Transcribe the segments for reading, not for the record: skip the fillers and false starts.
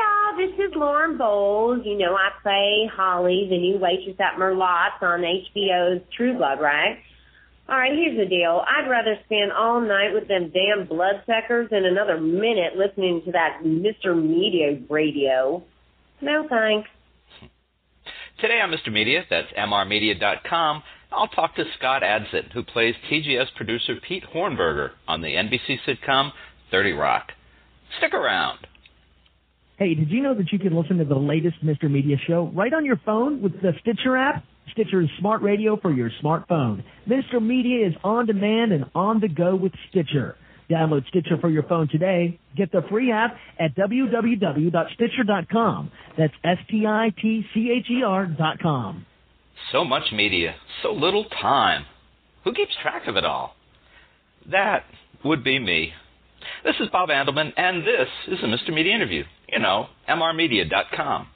y'all. This is Lauren Bowles. You know I play Holly, the new waitress at Merlot's on HBO's True Blood, right? All right, here's the deal. I'd rather spend all night with them damn bloodsuckers than another minute listening to that Mr. Media radio. No thanks. Today on Mr. Media, that's mrmedia.com, I'll talk to Scott Adsit, who plays TGS producer Pete Hornberger on the NBC sitcom 30 Rock. Stick around. Hey, did you know that you can listen to the latest Mr. Media show right on your phone with the Stitcher app? Stitcher is smart radio for your smartphone. Mr. Media is on demand and on the go with Stitcher. Download Stitcher for your phone today. Get the free app at www.stitcher.com. That's STITCHER.com. So much media, so little time. Who keeps track of it all? That would be me. This is Bob Andelman, and this is a Mr. Media interview. You know, mrmedia.com.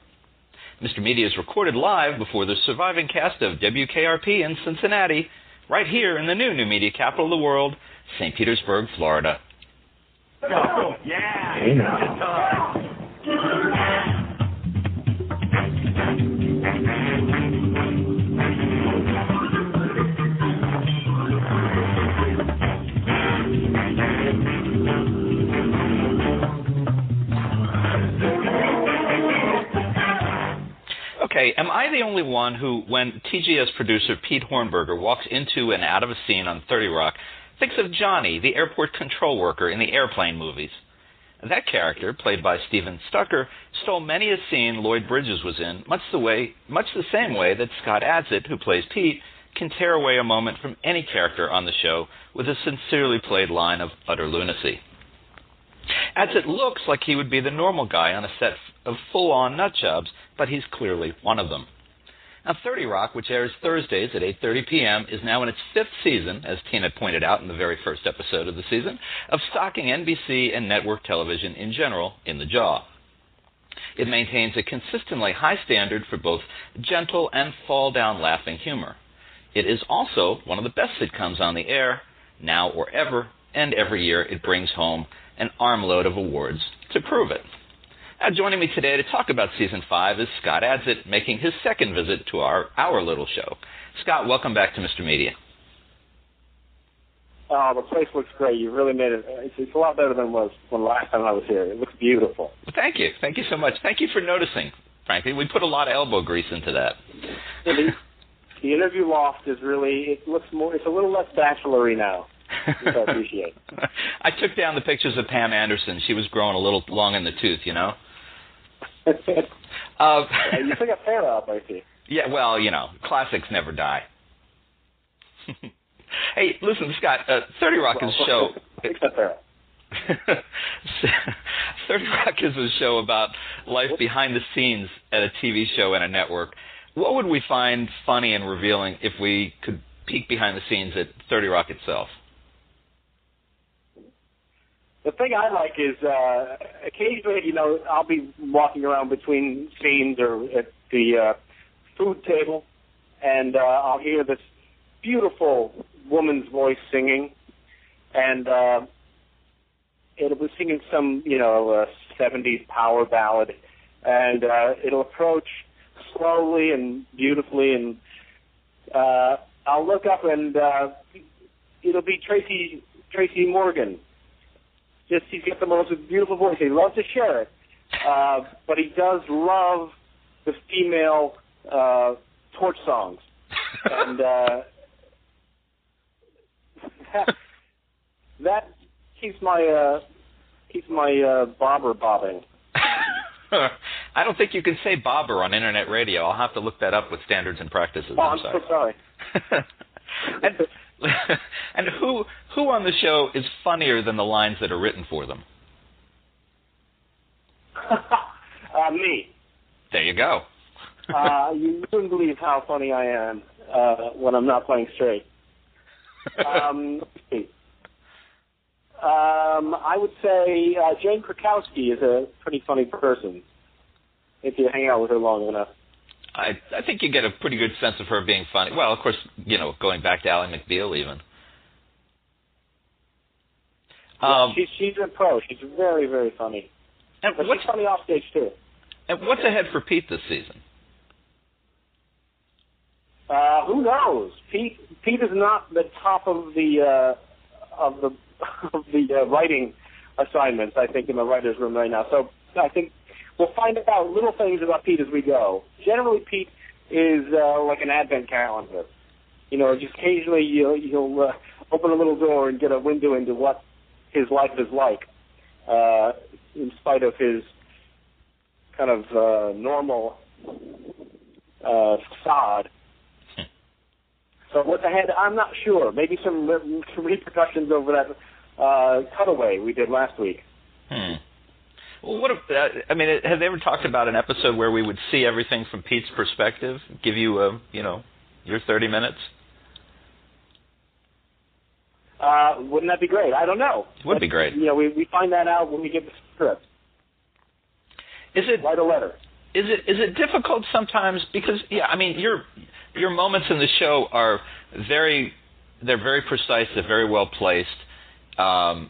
Mr. Media is recorded live before the surviving cast of WKRP in Cincinnati, right here in the new media capital of the world, St. Petersburg, Florida. Oh, yeah. Hey, Okay, am I the only one who, when TGS producer Pete Hornberger walks into and out of a scene on 30 Rock, thinks of Johnny, the airport control worker in the Airplane movies? That character, played by Steven Stucker, stole many a scene Lloyd Bridges was in, much the same way that Scott Adsit, who plays Pete, can tear away a moment from any character on the show with a sincerely played line of utter lunacy. Adsit looks like he would be the normal guy on a set of full-on nut jobs, but he's clearly one of them. Now, 30 Rock, which airs Thursdays at 8:30 p.m., is now in its fifth season, as Tina pointed out in the very first episode of the season, of stalking NBC and network television in general in the jaw. It maintains a consistently high standard for both gentle and fall-down laughing humor. It is also one of the best sitcoms on the air, now or ever, and every year it brings home an armload of awards to prove it. Now, joining me today to talk about Season 5 is Scott Adsit, making his second visit to our little show. Scott, welcome back to Mr. Media. Oh, the place looks great. You really made it. It's a lot better than it was when last time I was here. It looks beautiful. Well, thank you. Thank you so much. Thank you for noticing, frankly. We put a lot of elbow grease into that. The interview loft is really, it's a little less bachelor-y now, which I appreciate. I took down the pictures of Pam Anderson. She was growing a little long in the tooth, you know? You took a hair up, I see. Yeah, well, you know, classics never die. Hey, listen, Scott, 30 Rock is a show... 30 Rock is a show about life behind the scenes at a TV show and a network. What would we find funny and revealing if we could peek behind the scenes at 30 Rock itself? The thing I like is occasionally, you know, I'll be walking around between scenes or at the food table, and I'll hear this beautiful woman's voice singing, and it'll be singing some, you know, 70s power ballad, and it'll approach slowly and beautifully, and I'll look up, and it'll be Tracy Morgan. He's got the most beautiful voice. He loves to share it, but he does love the female torch songs, and that keeps my bobber bobbing. I don't think you can say bobber on internet radio. I'll have to look that up with standards and practices. Oh, I'm so sorry. And who on the show is funnier than the lines that are written for them? Me. There you go. You wouldn't believe how funny I am when I'm not playing straight. I would say Jane Krakowski is a pretty funny person if you hang out with her long enough. I think you get a pretty good sense of her being funny. Well, of course, you know, going back to Ally McBeal even. She's a pro. She's very, very funny. And but she's funny off stage too. And what's ahead for Pete this season? Who knows? Pete is not the top of the writing assignments, I think, in the writers' room right now. So I think we'll find out little things about Pete as we go. Generally, Pete is like an advent calendar. Just occasionally you'll open a little door and get a window into what his life is like, in spite of his kind of normal facade. So what's ahead, I'm not sure. Maybe some repercussions over that cutaway we did last week. Well, have they ever talked about an episode where we would see everything from Pete's perspective? Give you, your 30 minutes? Wouldn't that be great? I don't know. Would be great. We find that out when we get the script. Write a letter. Is it difficult sometimes? Because your moments in the show are very precise. They're very well placed, you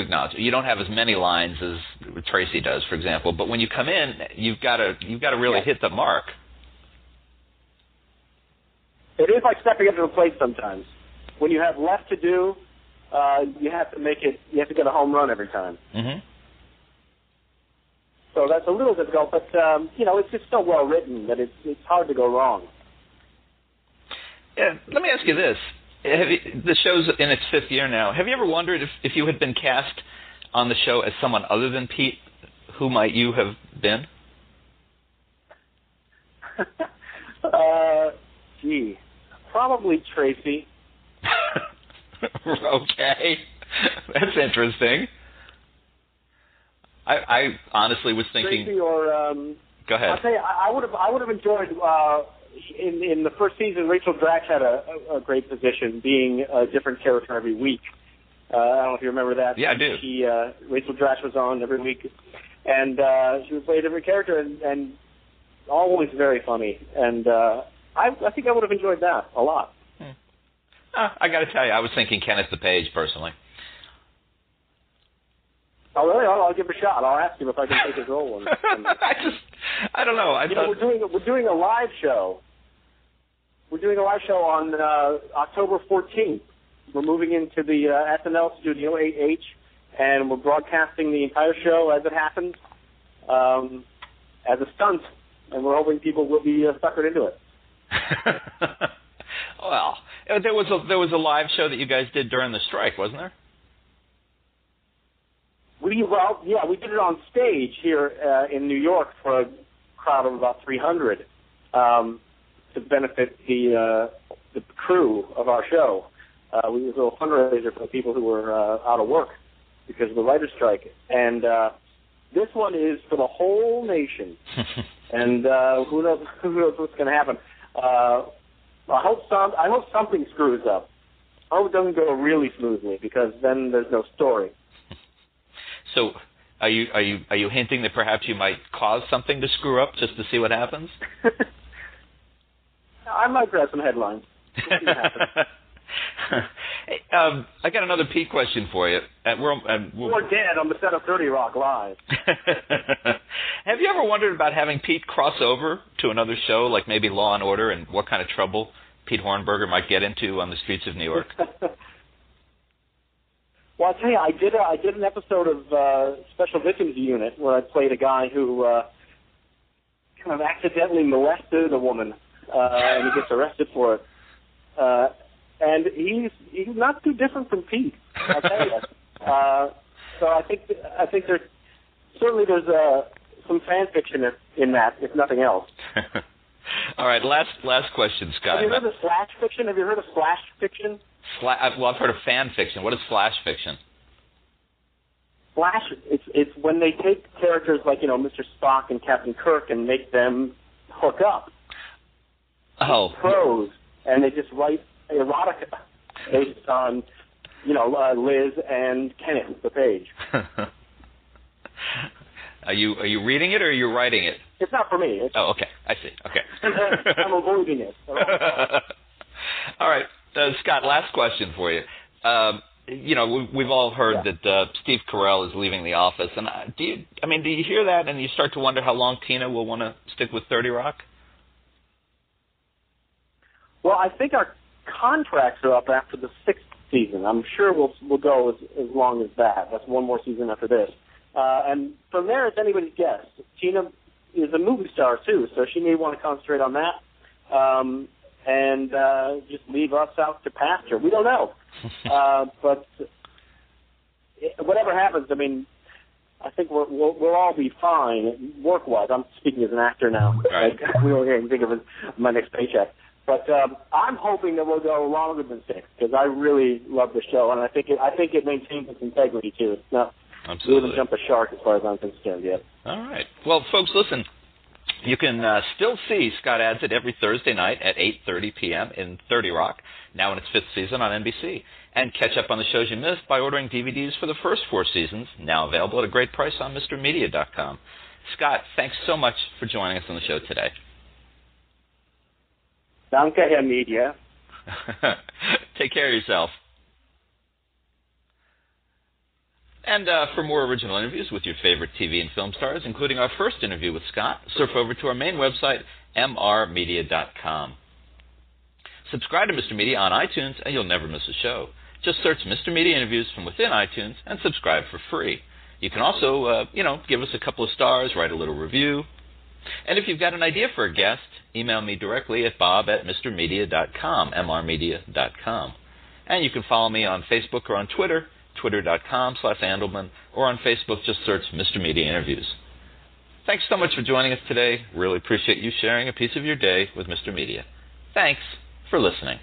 acknowledge it. You don't have as many lines as Tracy does, for example. But when you come in, you've got to really hit the mark. It is like stepping into a plate sometimes. When you have less to do, you have to get a home run every time. Mm-hmm. So that's a little difficult, but it's just so well written that it's hard to go wrong. Yeah, let me ask you this: the show's in its 5th year now. Have you ever wondered if you had been cast on the show as someone other than Pete, who might you have been? Probably Tracy. Okay, that's interesting. I honestly was thinking Tracy or go ahead. I'll tell you, I would have enjoyed in the first season. Rachel Dratch had a great position, being a different character every week. I don't know if you remember that. Yeah, I do. Rachel Dratch was on every week, and she would play a different character, and always very funny. And I think I would have enjoyed that a lot. I got to tell you, I was thinking Kenneth DePage personally. Oh, really? I'll give it a shot. I'll ask him if I can take his role. I don't know. We're doing a live show. We're doing a live show on October 14th. We're moving into the SNL studio 8H, and we're broadcasting the entire show as it happens, as a stunt, and we're hoping people will be suckered into it. Well, there was a live show that you guys did during the strike, wasn't there? We did it on stage here in New York for a crowd of about 300 to benefit the crew of our show. We did a little fundraiser for the people who were out of work because of the writer's strike. And this one is for the whole nation. And who knows what's going to happen. I hope something screws up. I hope it doesn't go really smoothly, because then there's no story. So, are you hinting that perhaps you might cause something to screw up just to see what happens? I might grab some headlines. We'll see what happens. Hey, I got another Pete question for you. We're dead on the set of 30 Rock Live. Have you ever wondered about having Pete cross over to another show, like maybe Law and Order, and what kind of trouble Pete Hornberger might get into on the streets of New York? Well, I'll tell you, I did an episode of Special Victims Unit where I played a guy who kind of accidentally molested a woman, and he gets arrested for it. And he's not too different from Pete, I'll tell you. So I think there's some fan fiction in that, if nothing else. All right, last question, Scott. Have you heard of slash fiction? Have you heard of slash fiction? Well, I've heard of fan fiction. What is slash fiction? Slash, it's when they take characters like, Mr. Spock and Captain Kirk and make them hook up. Oh. Prose, and they just write erotica based on, Liz and Kenneth DePage. Are you reading it or are you writing it? It's not for me. Oh, okay. I see. Okay. I'm avoiding it. All right. Scott, last question for you. we've all heard that Steve Carell is leaving The Office, and do you hear that and you start to wonder how long Tina will want to stick with 30 Rock? Well, I think our contracts are up after the 6th season. I'm sure we'll go as long as that. That's one more season after this. And from there, it's anybody's guess. Tina is a movie star, too, so she may want to concentrate on that and just leave us out to pasture. We don't know. But whatever happens, I mean, I think we'll all be fine work-wise. I'm speaking as an actor now. Right. Like, we won't even think of my next paycheck. But I'm hoping that we'll go longer than 6 because I really love the show, and I think it maintains its integrity too. It's not really jump a shark as far as I'm concerned yet. All right. Well, folks, listen. You can still see Scott Adsit every Thursday night at 8:30 p.m. in 30 Rock, now in its 5th season on NBC. And catch up on the shows you missed by ordering DVDs for the first 4 seasons, now available at a great price on MrMedia.com. Scott, thanks so much for joining us on the show today. Danke, Herr Media. Take care of yourself. And for more original interviews with your favorite TV and film stars, including our first interview with Scott, surf over to our main website, mrmedia.com. Subscribe to Mr. Media on iTunes, and you'll never miss a show. Just search Mr. Media Interviews from within iTunes and subscribe for free. You can also, give us a couple of stars, write a little review. And if you've got an idea for a guest, email me directly at bob@mrmedia.com, mrmedia.com. And you can follow me on Facebook or on Twitter, twitter.com/Andelman, or on Facebook, just search Mr. Media Interviews. Thanks so much for joining us today. Really appreciate you sharing a piece of your day with Mr. Media. Thanks for listening.